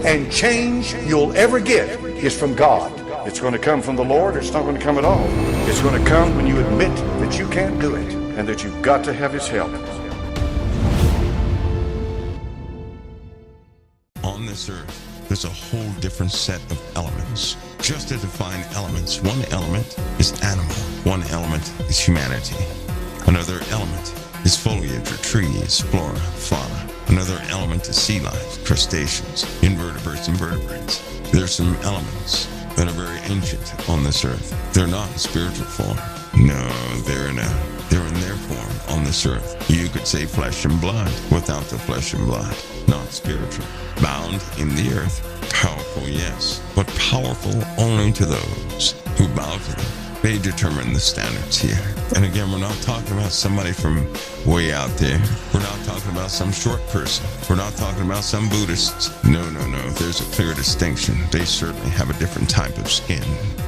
and change you'll ever get is from God. It's going to come from the Lord, or it's not going to come at all. It's going to come when you admit that you can't do it and that you've got to have His help. On this earth, there's a whole different set of elements. Just to define elements, one element is animal, one element is humanity. Another element is foliage or trees, flora, fauna. Another element is sea life, crustaceans, invertebrates, and vertebrates. There's some elements that are very ancient on this earth. They're not in spiritual form. No, they're in their form on this earth. You could say flesh and blood without the flesh and blood, not spiritual. Bound in the earth, powerful, yes, but powerful only to those who bow to them. They determine the standards here. And again, we're not talking about somebody from way out there. We're not talking about some short person. We're not talking about some Buddhists. No. There's a clear distinction. They certainly have a different type of skin.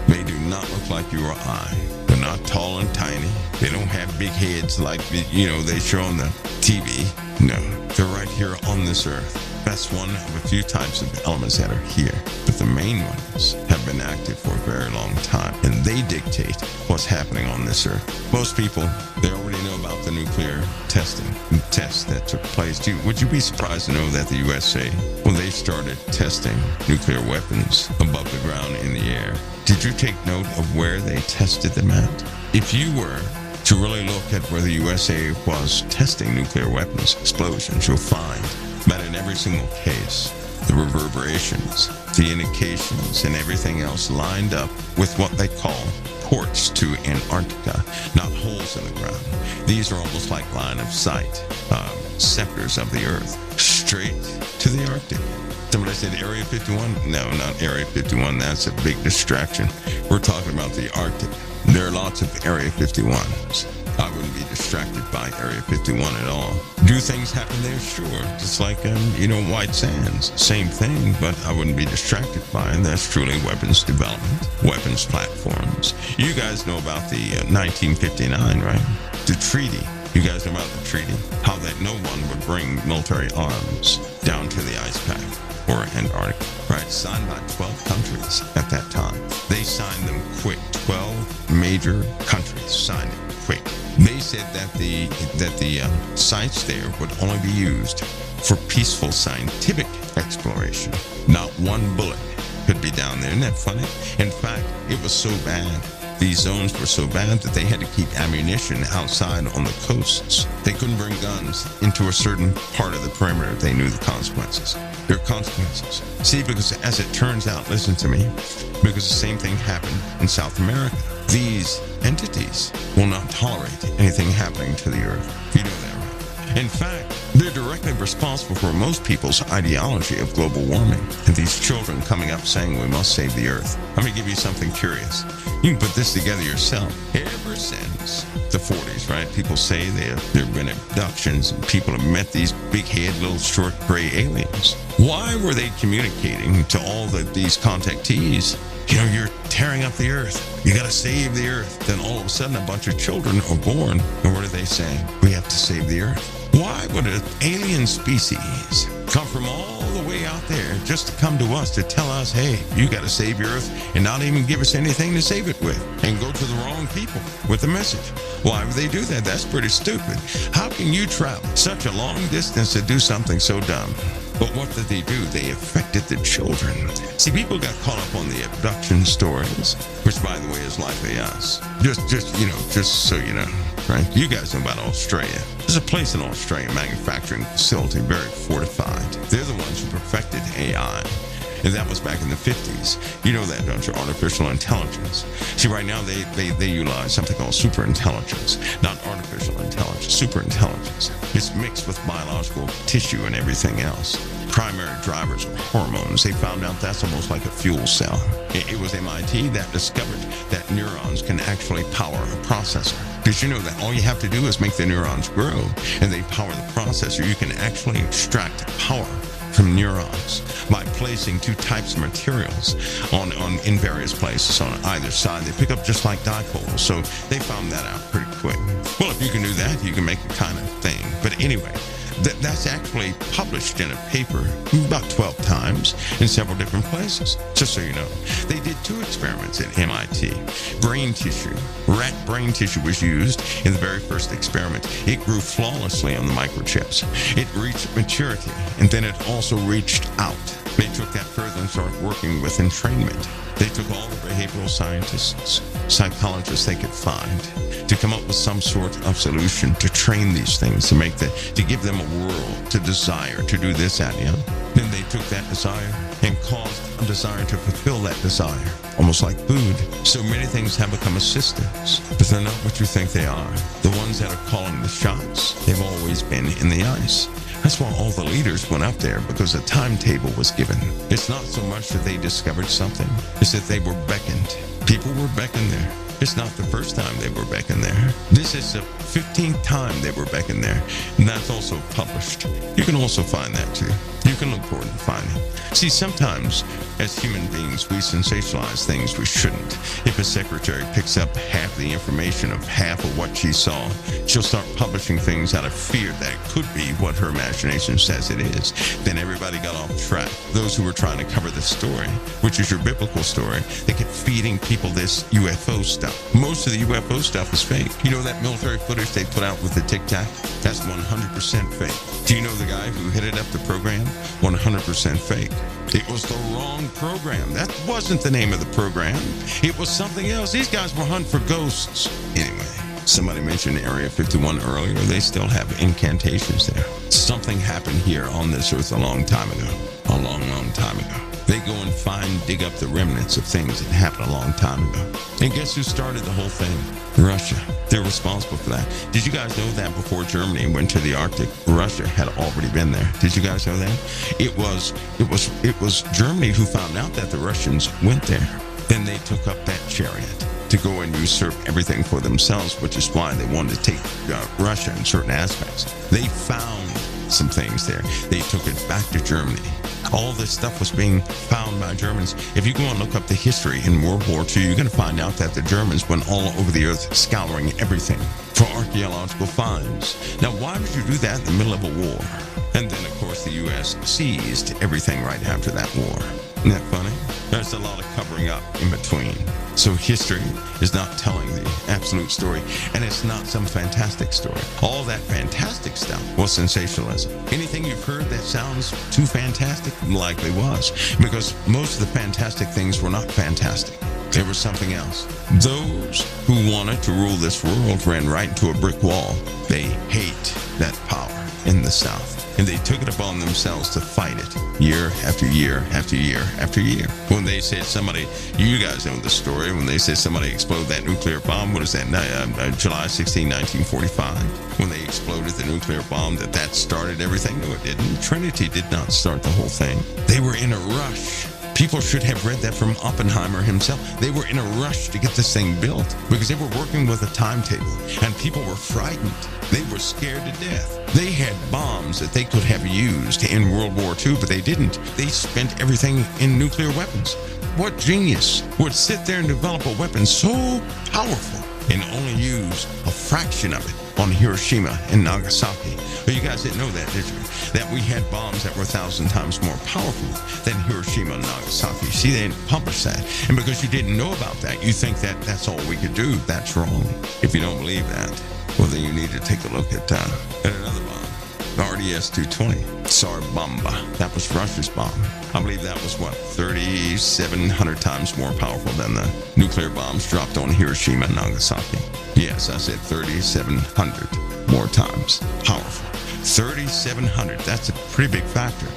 They do not look like you or I. They're not tall and tiny. They don't have big heads like, they show on the TV. No, they're right here on this earth. That's one of a few types of elements that are here. But the main ones have been active for a very long time, and they dictate what's happening on this earth. Most people, they already know about the nuclear tests that took place. Would you be surprised to know that the USA, when they started testing nuclear weapons above the ground in the air, did you take note of where they tested them at? If you were to really look at where the USA was testing nuclear weapons explosions, you'll find that in every single case, the reverberations, the indications, and everything else lined up with what they call ports to Antarctica, not holes in the ground. These are almost like line of sight, sectors of the earth, straight to the Arctic. Somebody said Area 51? No, not Area 51. That's a big distraction. We're talking about the Arctic. There are lots of Area 51s. I wouldn't be distracted by Area 51 at all. Do things happen there? Sure. Just like, White Sands. Same thing, but I wouldn't be distracted by it. That's truly weapons development, weapons platforms. You guys know about the 1959, right? The treaty. You guys know about the treaty? How that no one would bring military arms down to the ice pack or Antarctica, right? Signed by 12 countries at that time. They signed them quick. 12 major countries signed it quick. They said that the sites there would only be used for peaceful scientific exploration. Not one bullet could be down there. Isn't that funny? In fact, it was so bad. These zones were so bad that they had to keep ammunition outside on the coasts. They couldn't bring guns into a certain part of the perimeter. They knew the consequences. There are consequences. See, because as it turns out, listen to me, because the same thing happened in South America. These entities will not tolerate anything happening to the earth. You know that, right? In fact, they're directly responsible for most people's ideology of global warming. And these children coming up saying we must save the earth. Let me give you something curious. You can put this together yourself. Ever since the 40s, right? People say there have been abductions and people have met these big-head, little short gray aliens. Why were they communicating to all these contactees? You're tearing up the earth. You got to save the earth. Then all of a sudden, a bunch of children are born. And what are they saying? We have to save the earth. Why would an alien species come from all the way out there just to come to us to tell us, hey, you got to save your earth, and not even give us anything to save it with, and go to the wrong people with the message? Why would they do that? That's pretty stupid. How can you travel such a long distance to do something so dumb? But what did they do? They affected the children. See, people got caught up on the abduction stories, which, by the way, is likely us. Just so you know, right? You guys know about Australia. There's a place in Australia, manufacturing facility, very fortified. They're the ones who perfected AI. And that was back in the 50s. You know that, don't you? Artificial intelligence. See, right now they utilize something called superintelligence, not artificial intelligence, superintelligence. It's mixed with biological tissue and everything else. Primary drivers are hormones. They found out that's almost like a fuel cell. It was MIT that discovered that neurons can actually power a processor. Did you know that all you have to do is make the neurons grow and they power the processor? You can actually extract power from neurons by placing two types of materials in various places on either side. They pick up just like dipoles, so they found that out pretty quick. Well, if you can do that, you can make the kind of thing. But anyway, That's actually published in a paper about 12 times in several different places, just so you know. They did 2 experiments at MIT. Brain tissue, rat brain tissue was used in the very first experiment. It grew flawlessly on the microchips. It reached maturity, and then it also reached out. They took that further and started working with entrainment. They took all the behavioral scientists, psychologists they could find to come up with some sort of solution to train these things, to give them a world to desire to do this, that, and the other. Then they took that desire and caused a desire to fulfill that desire, almost like food. So many things have become assistants, but they're not what you think they are. The ones that are calling the shots, they've always been in the ice. That's why all the leaders went up there, because a timetable was given. It's not so much that they discovered something, it's that they were beckoned. People were beckoned there. It's not the first time they were beckoned there. This is the 15th time they were beckoned there. And that's also published. You can also find that too. You can look for it and find it. See, sometimes as human beings, we sensationalize things we shouldn't. If a secretary picks up half the information of half of what she saw, she'll start publishing things out of fear that it could be what her imagination says it is. Then everybody got off track. Those who were trying to cover this story, which is your biblical story, they kept feeding people this UFO stuff. Most of the UFO stuff is fake. You know that military footage they put out with the Tic Tac? That's 100% fake. Do you know the guy who headed up the program? 100% fake. It was the wrong program. That wasn't the name of the program. It was something else. These guys were hunting for ghosts. Anyway, somebody mentioned Area 51 earlier. They still have incantations there. Something happened here on this earth a long time ago. A long, long time ago. They go and dig up the remnants of things that happened a long time ago. And guess who started the whole thing? Russia. They're responsible for that. Did you guys know that before Germany went to the Arctic, Russia had already been there? Did you guys know that? It was Germany who found out that the Russians went there. Then they took up that chariot to go and usurp everything for themselves, which is why they wanted to take Russia in certain aspects. They found some things there. They took it back to Germany. All this stuff was being found by Germans. If you go and look up the history in World War II, you're going to find out that the Germans went all over the earth scouring everything for archaeological finds. Now, why would you do that in the middle of a war? And then, of course, the U.S. seized everything right after that war. Isn't that funny? There's a lot of covering up in between. So history is not telling the absolute story, and it's not some fantastic story. All that fantastic stuff was sensationalism. Anything you've heard that sounds too fantastic likely was, because most of the fantastic things were not fantastic. They were something else. Those who wanted to rule this world ran right into a brick wall. They hate that power in the South. And they took it upon themselves to fight it year after year after year after year. When they said somebody, you guys know the story, when they said somebody exploded that nuclear bomb, what is that, July 16, 1945, when they exploded the nuclear bomb, that started everything? No, it didn't. Trinity did not start the whole thing. They were in a rush. People should have read that from Oppenheimer himself. They were in a rush to get this thing built because they were working with a timetable, and people were frightened. They were scared to death. They had bombs that they could have used in World War II, but they didn't. They spent everything in nuclear weapons. What genius would sit there and develop a weapon so powerful and only use a fraction of it on Hiroshima and Nagasaki? Well, you guys didn't know that, did you? That we had bombs that were 1,000 times more powerful than Hiroshima and Nagasaki. See, they didn't publish that. And because you didn't know about that, you think that that's all we could do. That's wrong. If you don't believe that, well, then you need to take a look at another bomb, the RDS-220, Tsar Bomba. That was Russia's bomb. I believe that was, 3,700 times more powerful than the nuclear bombs dropped on Hiroshima and Nagasaki. Yes, I said 3,700 more times powerful. 3,700, that's a pretty big factor.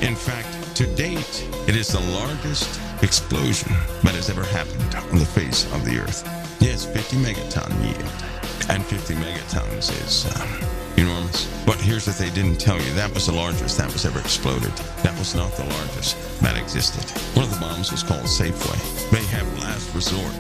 In fact, to date, it is the largest explosion that has ever happened on the face of the earth. Yes, 50 megaton yield. And 50 megatons is enormous. But here's what they didn't tell you. That was the largest that was ever exploded. That was not the largest that existed. One of the bombs was called Safeway. They have last resort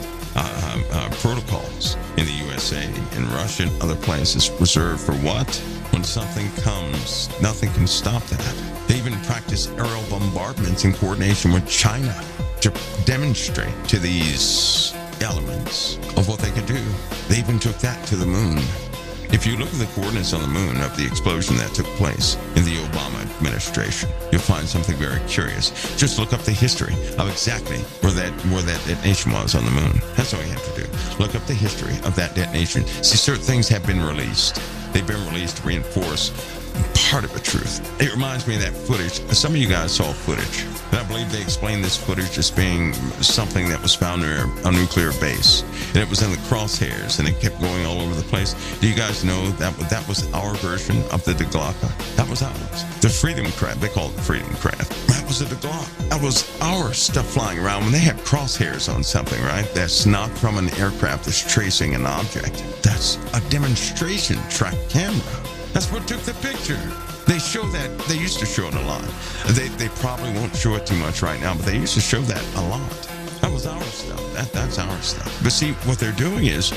protocols in the USA, in Russia, and other places reserved for what? When something comes, nothing can stop that. They even practice aerial bombardments in coordination with China to demonstrate to these elements of what they could do. They even took that to the moon. If you look at the coordinates on the moon of the explosion that took place in the Obama administration, you'll find something very curious. Just look up the history of exactly where that detonation was on the moon. That's all you have to do. Look up the history of that detonation. See, certain things have been released. They've been released to reinforce part of a truth. It reminds me of that footage. Some of you guys saw footage, and I believe they explained this footage as being something that was found near a nuclear base, and it was in the crosshairs, and it kept going all over the place. Do you guys know that was our version of the Deglocka? That was ours. The Freedom Craft, they call it the Freedom Craft. That was the Deglocka. That was our stuff flying around when they have crosshairs on something, right? That's not from an aircraft that's tracing an object. That's a demonstration track camera. That's what took the picture. They show that. They used to show it a lot. They probably won't show it too much right now, but they used to show that a lot. That was our stuff. That's our stuff. But see, what they're doing is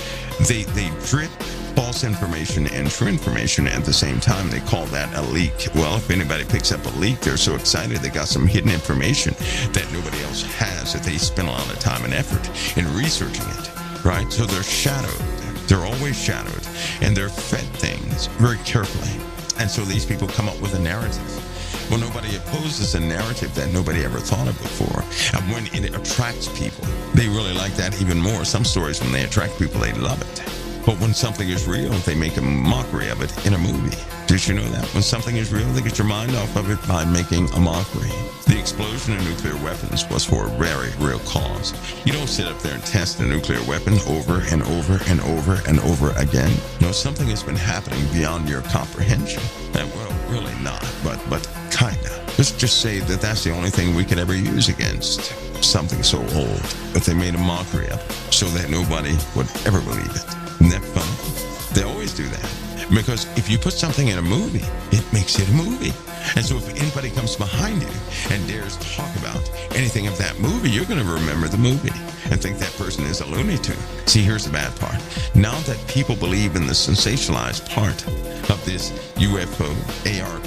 they drip false information and true information at the same time. They call that a leak. Well, if anybody picks up a leak, they're so excited they got some hidden information that nobody else has, that they spend a lot of time and effort in researching it, right? So they're shadowed. They're always shadowed, and they're fed things very carefully. And so these people come up with a narrative. Well, nobody opposes a narrative that nobody ever thought of before. And when it attracts people, they really like that even more. Some stories, when they attract people, they love it. But when something is real, they make a mockery of it in a movie. Did you know that? When something is real, they get your mind off of it by making a mockery. The explosion of nuclear weapons was for a very real cause. You don't sit up there and test a nuclear weapon over and over and over and over again. No, something has been happening beyond your comprehension. And well, really not, but kinda. Let's just say that that's the only thing we could ever use against something so old. But they made a mockery of it so that nobody would ever believe it. Isn't that funny? They always do that. Because if you put something in a movie, it makes it a movie. And so if anybody comes behind you and dares talk about anything of that movie, you're going to remember the movie and think that person is a Looney Tune. See, here's the bad part. Now that people believe in the sensationalized part of this UFO, ARP,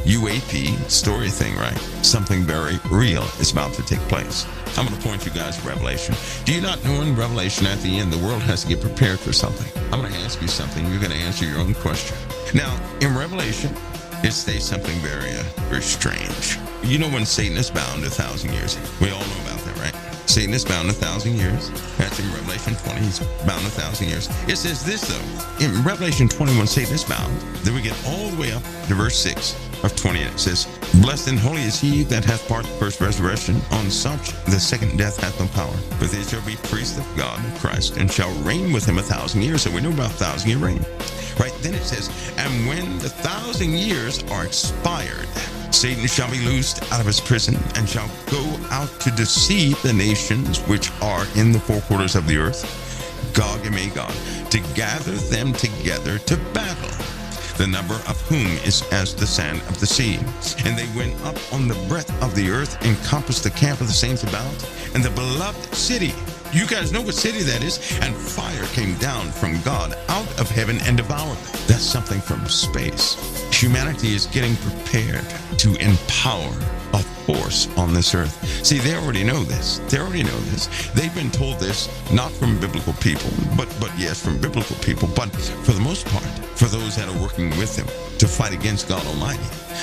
UAP story thing, right? Something very real is about to take place. I'm going to point you guys to Revelation. Do you not know in Revelation at the end, the world has to get prepared for something? I'm going to ask you something. You're going to answer your own question. Now, in Revelation, it states something very strange. You know when Satan is bound 1,000 years? We all know about that, right? Satan is bound 1,000 years. That's in Revelation 20. He's bound 1,000 years. It says this, though. In Revelation 21, Satan is bound. Then we get all the way up to verse 6 of 20. And it says, Blessed and holy is he that hath part the first resurrection. On such the second death hath no power. But they shall be priests of God, of Christ, and shall reign with him 1,000 years. So we know about 1,000-year reign. Right, then it says, and when the 1,000 years are expired, Satan shall be loosed out of his prison and shall go out to deceive the nations which are in the four quarters of the earth, Gog and Magog, to gather them together to battle, the number of whom is as the sand of the sea. And they went up on the breadth of the earth, encompassed the camp of the saints about, and the beloved city. You guys know what city that is? And fire came down from God out of heaven and devoured them. That's something from space. Humanity is getting prepared to empower a force on this earth. See, they already know this. They already know this. They've been told this not from biblical people, but yes, from biblical people, but for the most part, for those that are working with them to fight against God Almighty.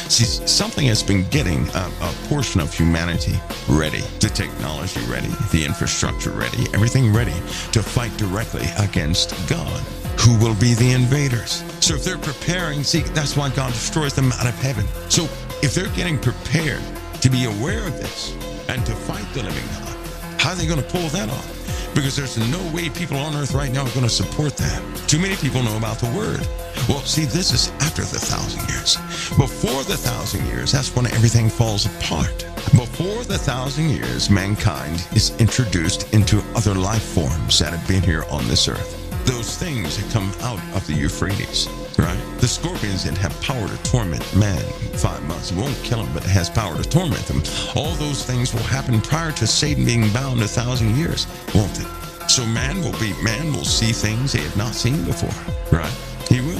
See, something has been getting a portion of humanity ready, the technology ready, the infrastructure ready, everything ready to fight directly against God, who will be the invaders. So if they're preparing, see, that's why God destroys them out of heaven. So if they're getting prepared to be aware of this and to fight the living God, how are they going to pull that off? Because there's no way people on earth right now are going to support that. Too many people know about the word. Well, see, this is after the 1,000 years. Before the 1,000 years, that's when everything falls apart. Before the 1,000 years, mankind is introduced into other life forms that have been here on this earth. Those things that come out of the Euphrates, right? The scorpions that have power to torment man 5 months. It won't kill them, but it has power to torment them. All those things will happen prior to Satan being bound 1,000 years, won't it? So man will see things they have not seen before, right? He will.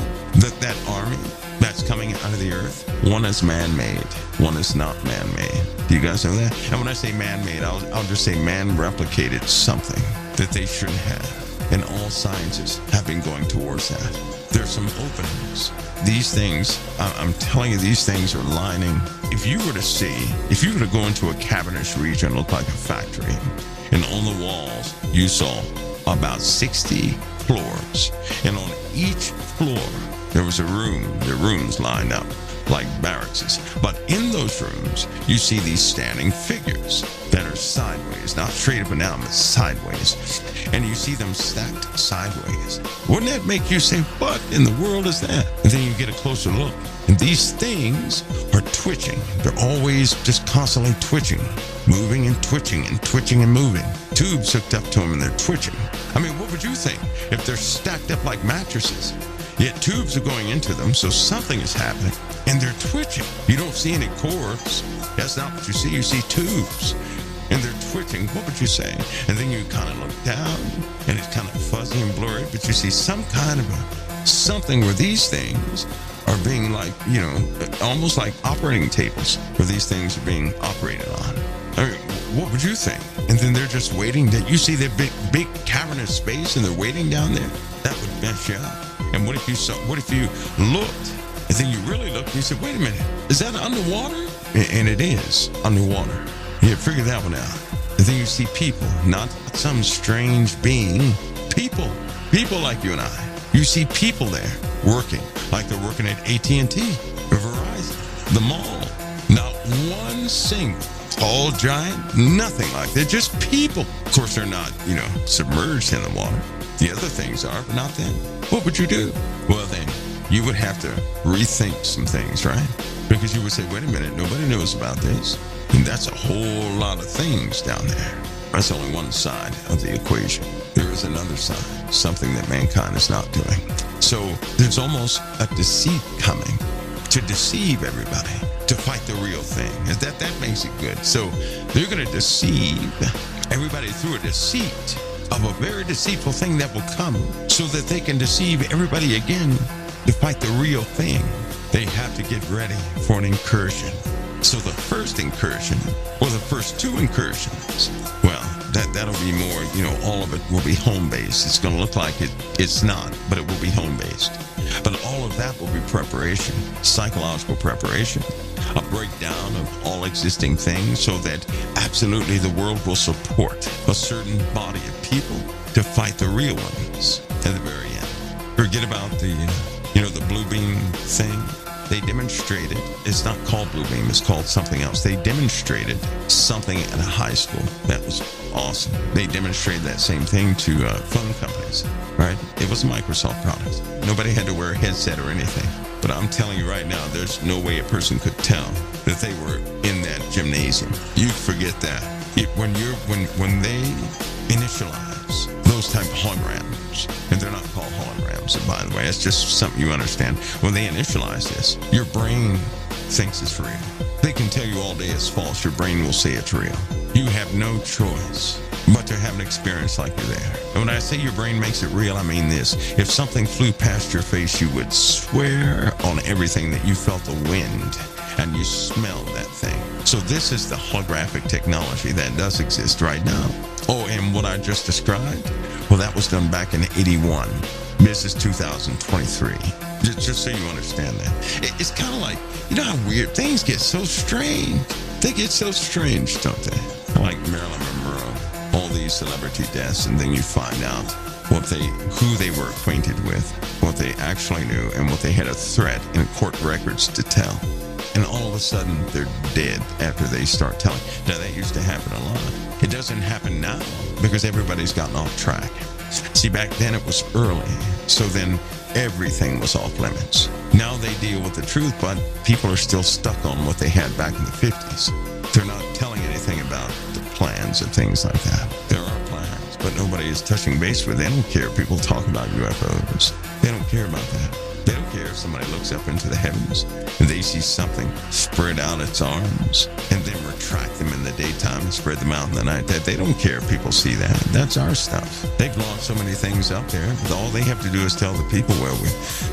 That army that's coming out of the earth, one is man-made, one is not man-made. Do you guys know that? And when I say man-made, I'll just say man replicated something that they shouldn't have. And all sciences have been going towards that. There's some openings. These things, I'm telling you, these things are lining. If you were to go into a cavernous region, look like a factory, and on the walls, you saw about 60 floors. And on each floor, there was a room. The rooms lined up like barracks. But in those rooms, you see these standing figures that are sideways, not straight up and down, but sideways. And you see them stacked sideways. Wouldn't that make you say, what in the world is that? And then you get a closer look. And these things are twitching. They're always just constantly twitching, moving and twitching and twitching and moving. Tubes hooked up to them and they're twitching. I mean, what would you think if they're stacked up like mattresses? Yet tubes are going into them, so something is happening, and they're twitching. You don't see any cords. That's not what you see. You see tubes, and they're twitching. What would you say? And then you kind of look down, and it's kind of fuzzy and blurry, but you see some kind of something where these things are being almost like operating tables where these things are being operated on. I mean, what would you think? And then they're just waiting. That you see their big cavernous space, and they're waiting down there. That would mess you up. And what if you looked, and then you really looked, and you said, wait a minute, is that underwater? And it is underwater. You figure that one out. And then you see people, not some strange being, people like you and I. You see people there working, like they're working at AT&T, or Verizon, the mall. Not one single tall giant, nothing like that, just people. Of course, they're not, submerged in the water. The other things are, but not them. What would you do? Well, then, you would have to rethink some things, right? Because you would say, wait a minute, nobody knows about this. And that's a whole lot of things down there. That's only one side of the equation. There is another side, something that mankind is not doing. So there's almost a deceit coming to deceive everybody, to fight the real thing. And that makes it good. So they're going to deceive everybody through a deceit of a very deceitful thing that will come, so that they can deceive everybody again to fight the real thing. They have to get ready for an incursion. So the first incursion, or the first two incursions, well, that'll be more, all of it will be home-based. It's going to look like it's not, but it will be home-based. But all of that will be preparation, psychological preparation, a breakdown of all existing things, so that absolutely the world will support a certain body of people to fight the real ones at the very end. Forget about the blue beam thing. They demonstrated, it's not called blue beam, it's called something else. They demonstrated something at a high school that was awesome. They demonstrated that same thing to phone companies, right? It was a Microsoft product. Nobody had to wear a headset or anything. But I'm telling you right now, there's no way a person could tell that they were in that gymnasium. You forget that. When they initialize those type of holograms, and they're not called holograms, by the way, it's just something you understand. When they initialize this, your brain thinks it's real. They can tell you all day it's false. Your brain will say it's real. You have no choice but to have an experience like you're there. And when I say your brain makes it real, I mean this. If something flew past your face, you would swear on everything that you felt the wind, and you smelled that thing. So this is the holographic technology that does exist right now. Oh, and what I just described, well, that was done back in 81. This is 2023. Just so you understand that. It's kind of like, how weird things get so strange. They get so strange, don't they? Like Marilyn Monroe, all these celebrity deaths, and then you find out who they were acquainted with, what they actually knew, and what they had a threat in court records to tell. And all of a sudden, they're dead after they start telling. Now, that used to happen a lot. It doesn't happen now because everybody's gotten off track. See, back then it was early, so then everything was off limits. Now they deal with the truth, but people are still stuck on what they had back in the 50s. They're not telling anything about the plans and things like that. There are plans, but nobody is touching base with it. They don't care if people talk about UFOs. They don't care about that. They don't care if somebody looks up into the heavens and they see something spread out its arms and then retract them in the daytime and spread them out in the night. They don't care if people see that. That's our stuff. They've launched so many things up there, but all they have to do is tell the people, well,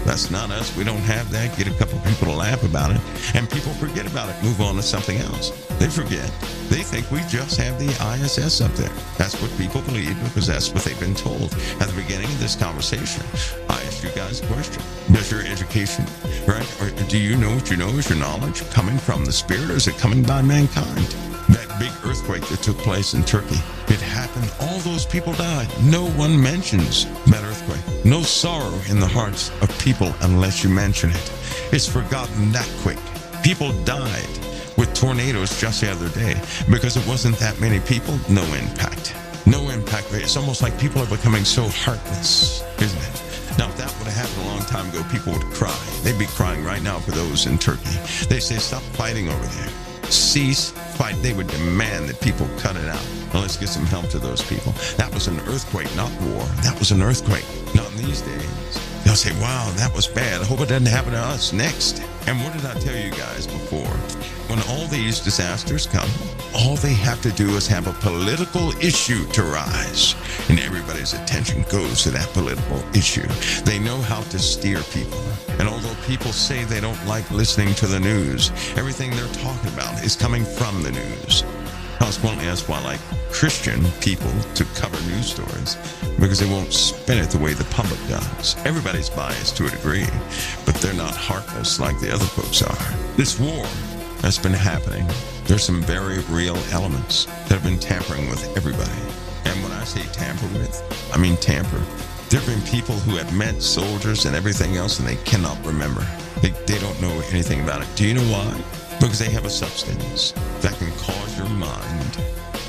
that's not us. We don't have that. Get a couple people to laugh about it, and people forget about it. Move on to something else. They forget. They think we just have the ISS up there. That's what people believe because that's what they've been told. At the beginning of this conversation, I asked you guys a question. Does your education, right? Or do you know what you know? Is your knowledge coming from the Spirit or is it coming by mankind? That big earthquake that took place in Turkey, it happened. All those people died. No one mentions that earthquake. No sorrow in the hearts of people unless you mention it. It's forgotten that quick. People died with tornadoes just the other day because it wasn't that many people. No impact. No impact. It's almost like people are becoming so heartless, isn't it? Now, if that would have happened a long time ago, people would cry. They'd be crying right now for those in Turkey. They say, stop fighting over there. Cease fight. They would demand that people cut it out. Now, let's get some help to those people. That was an earthquake, not war. That was an earthquake. Not in these days. They'll say, wow, that was bad. I hope it doesn't happen to us next. And what did I tell you guys before? When all these disasters come, all they have to do is have a political issue to rise. And everybody's attention goes to that political issue. They know how to steer people. And although people say they don't like listening to the news, everything they're talking about is coming from the news. Consequently, that's why I like Christian people to cover news stories, because they won't spin it the way the public does. Everybody's biased to a degree, but they're not heartless like the other folks are. This war that's been happening, there's some very real elements that have been tampering with everybody. And when I say tamper with, I mean tamper. There have been people who have met soldiers and everything else, and they cannot remember. They don't know anything about it. Do you know why? Because they have a substance that can cause your mind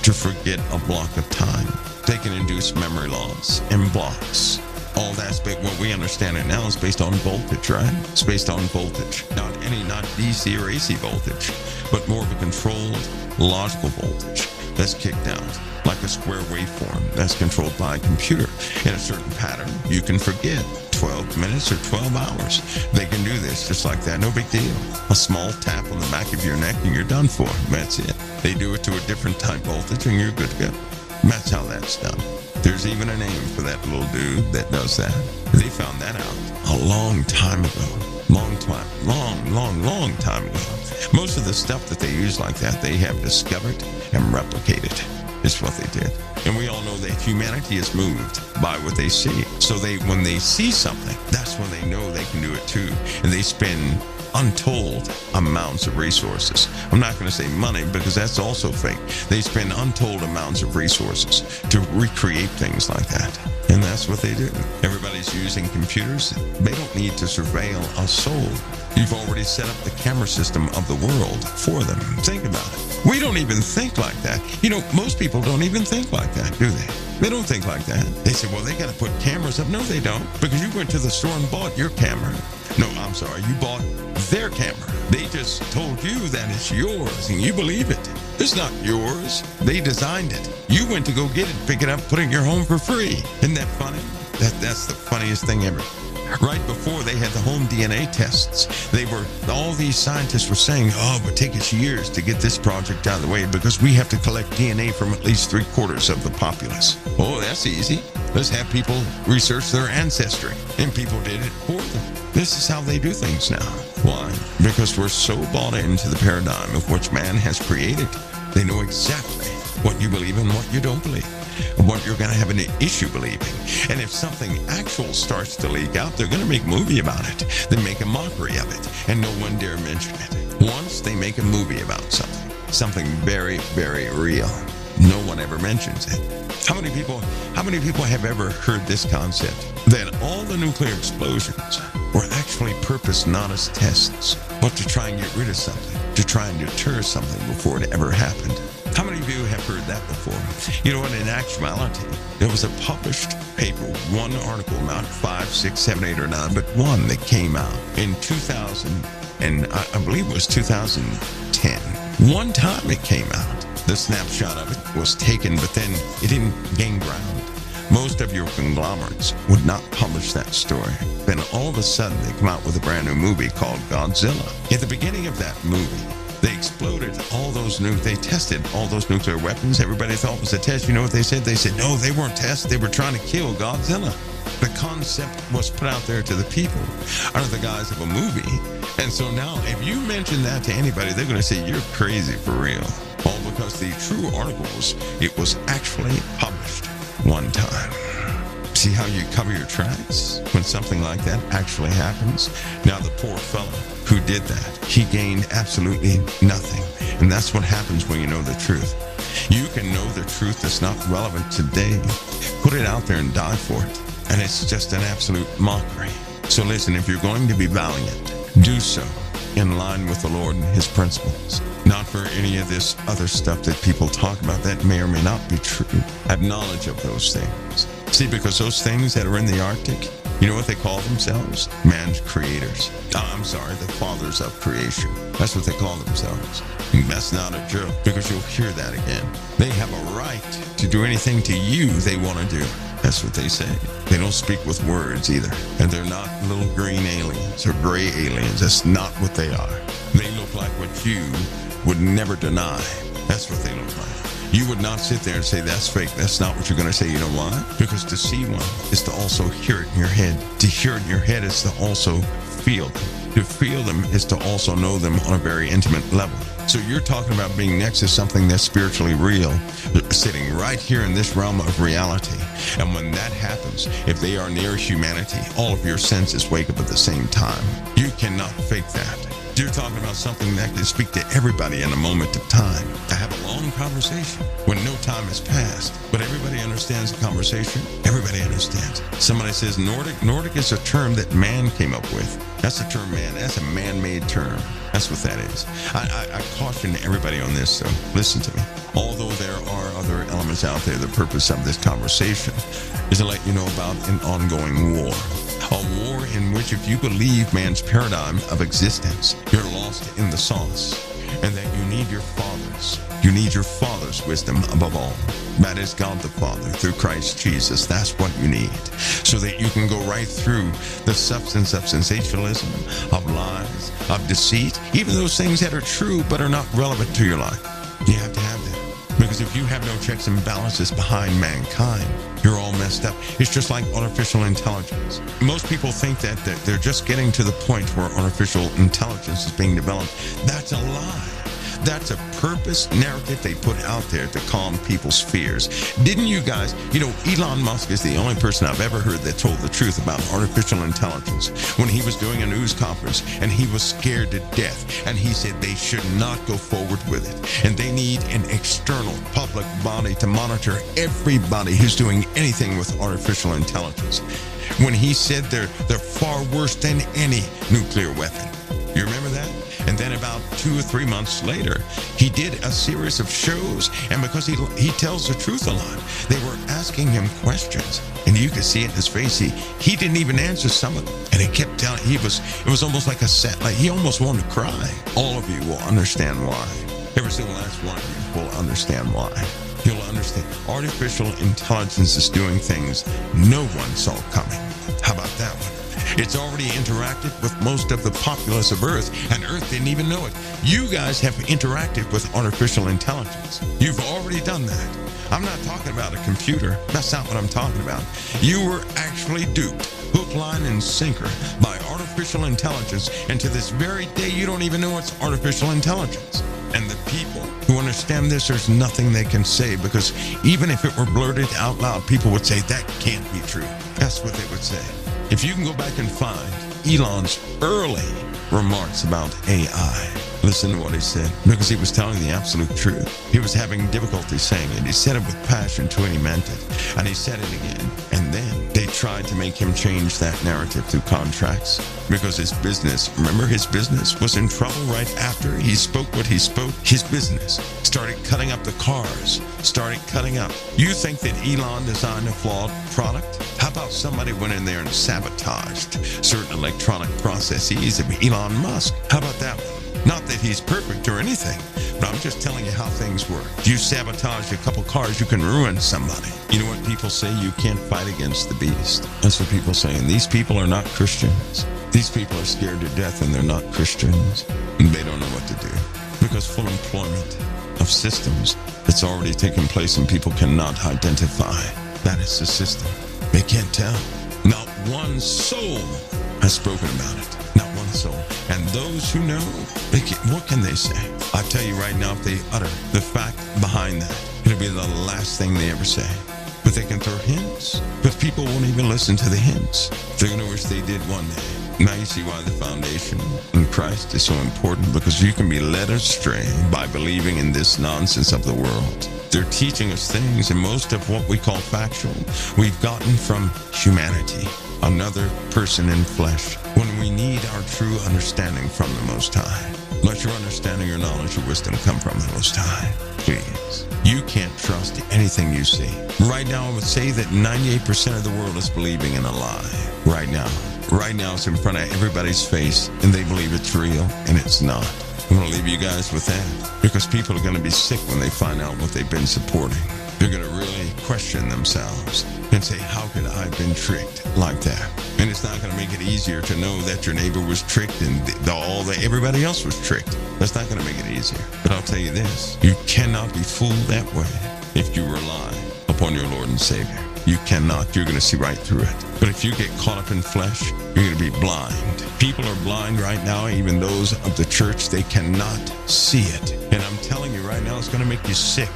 to forget a block of time. They can induce memory loss in blocks. All that's what we understand it now is based on voltage, right? It's based on voltage. Not DC or AC voltage, but more of a controlled, logical voltage that's kicked out. Like a square waveform that's controlled by a computer. In a certain pattern, you can forget 12 minutes or 12 hours. They can do this just like that, no big deal. A small tap on the back of your neck and you're done for. That's it. They do it to a different type voltage and you're good to go. That's how that's done. There's even a name for that little dude that does that. They found that out a long time ago. Long time ago. Most of the stuff that they use like that, they have discovered and replicated. Is what they did. And we all know that humanity is moved by what they see. So when they see something, that's when they know they can do it too. And they spend untold amounts of resources. I'm not going to say money because that's also fake. They spend untold amounts of resources to recreate things like that. And that's what they do. Everybody's using computers. They don't need to surveil a soul. You've already set up the camera system of the world for them. Think about it. We don't even think like that. You know, most people don't even think like that, do they? They don't think like that. They say, well, they got to put cameras up. No, they don't. Because you went to the store and bought your camera. No, I'm sorry. You bought their camera. They just told you that it's yours and you believe it. It's not yours. They designed it. You went to go get it, pick it up, put it in your home for free. Isn't that funny? That's the funniest thing ever. Right before they had the home DNA tests, all these scientists were saying, oh, but take us years to get this project out of the way because we have to collect DNA from at least 3/4 of the populace. Oh, that's easy. Let's have people research their ancestry. And people did it for them. This is how they do things now. Why? Because we're so bought into the paradigm of which man has created. They know exactly what you believe and what you don't believe. What you're going to have an issue believing. And if something actual starts to leak out, they're going to make a movie about it. They make a mockery of it, and no one dare mention it. Once they make a movie about something very, very real, no one ever mentions it. How many people have ever heard this concept? That all the nuclear explosions were actually purposed not as tests, but to try and get rid of something, to try and deter something before it ever happened. How many of you have heard that before? You know what, in actuality, there was a published paper, one article, not 5, 6, 7, 8, or 9, but one that came out in 2000, and I believe it was 2010. One time it came out. The snapshot of it was taken, but then it didn't gain ground. Most of your conglomerates would not publish that story. Then all of a sudden they come out with a brand new movie called Godzilla. At the beginning of that movie, they exploded they tested all those nuclear weapons everybody thought was a test. You know what they said? They said, no, they weren't tests. They were trying to kill Godzilla. The concept was put out there to the people under the guise of a movie. And so now if you mention that to anybody, they're going to say you're crazy for real. All because the true articles, it was actually published one time. See how you cover your tracks when something like that actually happens? Now the poor fellow who did that, he gained absolutely nothing. And that's what happens when you know the truth. You can know the truth that's not relevant today, put it out there and die for it. And it's just an absolute mockery. So listen, if you're going to be valiant, do so in line with the Lord and his principles. Not for any of this other stuff that people talk about that may or may not be true. Have knowledge of those things. See, because those things that are in the Arctic, you know what they call themselves? Man's creators. The fathers of creation. That's what they call themselves. And that's not a joke, because you'll hear that again. They have a right to do anything to you they want to do. That's what they say. They don't speak with words either. And they're not little green aliens or gray aliens. That's not what they are. They look like what you would never deny. That's what they look like. You would not sit there and say, that's fake. That's not what you're going to say. You know why? Because to see one is to also hear it in your head. To hear it in your head is to also feel them. To feel them is to also know them on a very intimate level. So you're talking about being next to something that's spiritually real, sitting right here in this realm of reality. And when that happens, if they are near humanity, all of your senses wake up at the same time. You cannot fake that. You're talking about something that can speak to everybody in a moment of time. To have a long conversation when no time has passed. But everybody understands the conversation. Everybody understands. Somebody says Nordic. Nordic is a term that man came up with. That's a term, man. That's a man-made term. That's what that is. I caution everybody on this, so listen to me. Although there are other elements out there, the purpose of this conversation is to let you know about an ongoing war. A war in which if you believe man's paradigm of existence, you're lost in the sauce. And that you need your fathers. You need your Father's wisdom above all. That is God the Father through Christ Jesus. That's what you need. So that you can go right through the substance of sensationalism, of lies, of deceit, even those things that are true but are not relevant to your life. You have to have that. Because if you have no checks and balances behind mankind, you're all messed up. It's just like artificial intelligence. Most people think that they're just getting to the point where artificial intelligence is being developed. That's a lie. That's a purpose narrative they put out there to calm people's fears. Didn't you guys, Elon Musk is the only person I've ever heard that told the truth about artificial intelligence. When he was doing a news conference and he was scared to death and he said they should not go forward with it. And they need an external public body to monitor everybody who's doing anything with artificial intelligence. When he said they're far worse than any nuclear weapon. You remember that? And then about 2 or 3 months later, he did a series of shows. And because he tells the truth a lot, they were asking him questions. And you could see it in his face. He didn't even answer some of them. And he kept telling, it was almost like a set. Like he almost wanted to cry. All of you will understand why. Every single last one of you will understand why. You'll understand. Artificial intelligence is doing things no one saw coming. How about that one? It's already interacted with most of the populace of Earth, and Earth didn't even know it. You guys have interacted with artificial intelligence. You've already done that. I'm not talking about a computer. That's not what I'm talking about. You were actually duped, hook, line, and sinker by artificial intelligence, and to this very day, you don't even know it's artificial intelligence. And the people who understand this, there's nothing they can say, because even if it were blurted out loud, people would say, that can't be true. That's what they would say. If you can go back and find Elon's early remarks about AI, listen to what he said, because he was telling the absolute truth. He was having difficulty saying it. He said it with passion to when he meant it. And he said it again. And then they tried to make him change that narrative through contracts, because his business, remember his business, was in trouble right after he spoke what he spoke. His business started cutting up the cars, started cutting up. You think that Elon designed a flawed product? How about somebody went in there and sabotaged certain electronic processes of Elon Musk? How about that one? Not that he's perfect or anything, but I'm just telling you how things work. You sabotage a couple cars, you can ruin somebody. You know what people say? You can't fight against the beast. That's what people say. And these people are not Christians. These people are scared to death and they're not Christians. And they don't know what to do. Because full employment of systems that's already taken place and people cannot identify. That is the system. They can't tell. Not one soul has spoken about it. Not one soul. And those who know, what can they say? I tell you right now, if they utter the fact behind that, it'll be the last thing they ever say. But they can throw hints. But people won't even listen to the hints. They're going to wish they did one day. Now you see why the foundation in Christ is so important, because you can be led astray by believing in this nonsense of the world. They're teaching us things, and most of what we call factual, we've gotten from humanity, another person in flesh, when we need our true understanding from the Most High. Let your understanding, your knowledge, your wisdom come from the Most High. Please. You can't trust anything you see. Right now, I would say that 98% of the world is believing in a lie. Right now. Right now, it's in front of everybody's face, and they believe it's real, and it's not. I'm going to leave you guys with that, because people are going to be sick when they find out what they've been supporting. They're going to really question themselves and say, how could I have been tricked like that? And it's not going to make it easier to know that your neighbor was tricked and everybody else was tricked. That's not going to make it easier. But I'll tell you this, you cannot be fooled that way if you rely upon your Lord and Savior. You cannot. You're going to see right through it. But if you get caught up in flesh, you're going to be blind. People are blind right now, even those of the church. They cannot see it. And I'm telling you right now, it's going to make you sick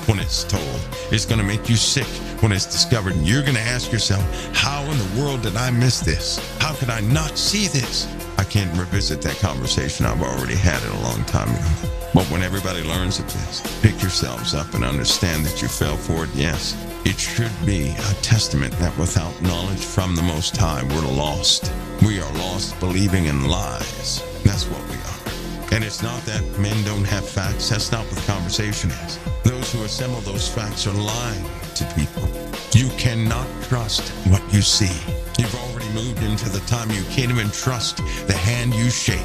when it's told. It's going to make you sick when it's discovered. And you're going to ask yourself, how in the world did I miss this? How could I not see this? I can't revisit that conversation. I've already had it a long time ago. But when everybody learns of this, pick yourselves up and understand that you fell for it. Yes, it should be a testament that without knowledge from the Most High, we're lost. We are lost believing in lies. That's what we are. And it's not that men don't have facts. That's not what the conversation is. Those who assemble those facts are lying to people. You cannot trust what you see. You've already moved into the time you can't even trust the hand you shake.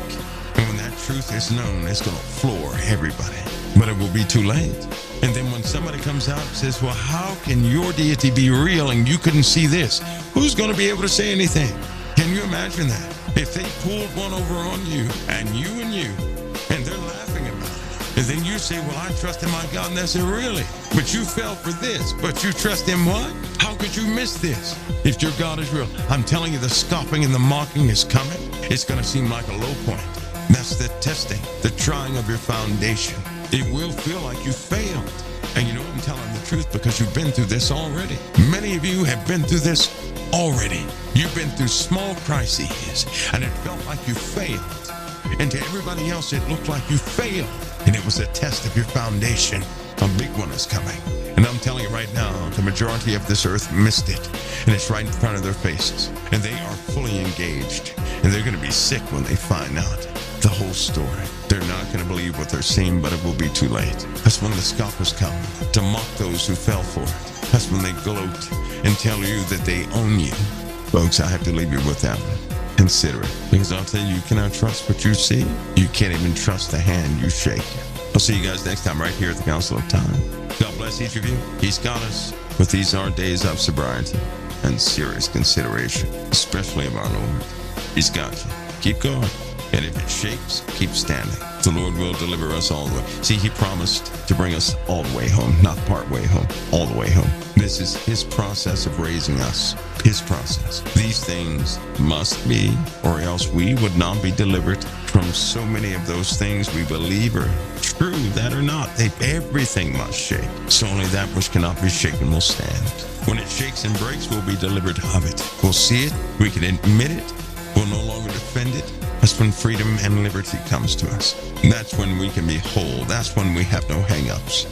And when that truth is known, it's going to floor everybody. But it will be too late. And then when somebody comes out and says, well, how can your deity be real and you couldn't see this? Who's going to be able to say anything? Can you imagine that? If they pulled one over on you, and they're laughing about it, and then you say, well, I trust in my God, and they say, really? But you fell for this, but you trust in what? How could you miss this if your God is real? I'm telling you, the scoffing and the mocking is coming. It's going to seem like a low point. That's the testing, the trying of your foundation. It will feel like you failed. And you know, I'm telling the truth because you've been through this already. Many of you have been through this already. You've been through small crises, and it felt like you failed. And to everybody else, it looked like you failed. And it was a test of your foundation. A big one is coming. And I'm telling you right now, the majority of this earth missed it. And it's right in front of their faces. And they are fully engaged. And they're going to be sick when they find out the whole story. They're not going to believe what they're seeing, but it will be too late. That's when the scoffers come to mock those who fell for it. That's when they gloat and tell you that they own you. Folks, I have to leave you with that one. Consider it. Because I'll tell you, you cannot trust what you see. You can't even trust the hand you shake. I'll see you guys next time right here at the Council of Time. God bless each of you. He's got us. But these are days of sobriety and serious consideration, especially of our Lord. He's got you. Keep going. And if it shakes, keep standing. The Lord will deliver us all the way. See, He promised to bring us all the way home, not part way home, all the way home. This is His process of raising us, His process. These things must be, or else we would not be delivered from so many of those things we believe are true that are not. Everything must shake. So only that which cannot be shaken will stand. When it shakes and breaks, we'll be delivered of it. We'll see it, we can admit it, we'll no longer defend it. That's when freedom and liberty comes to us. That's when we can be whole. That's when we have no hang-ups.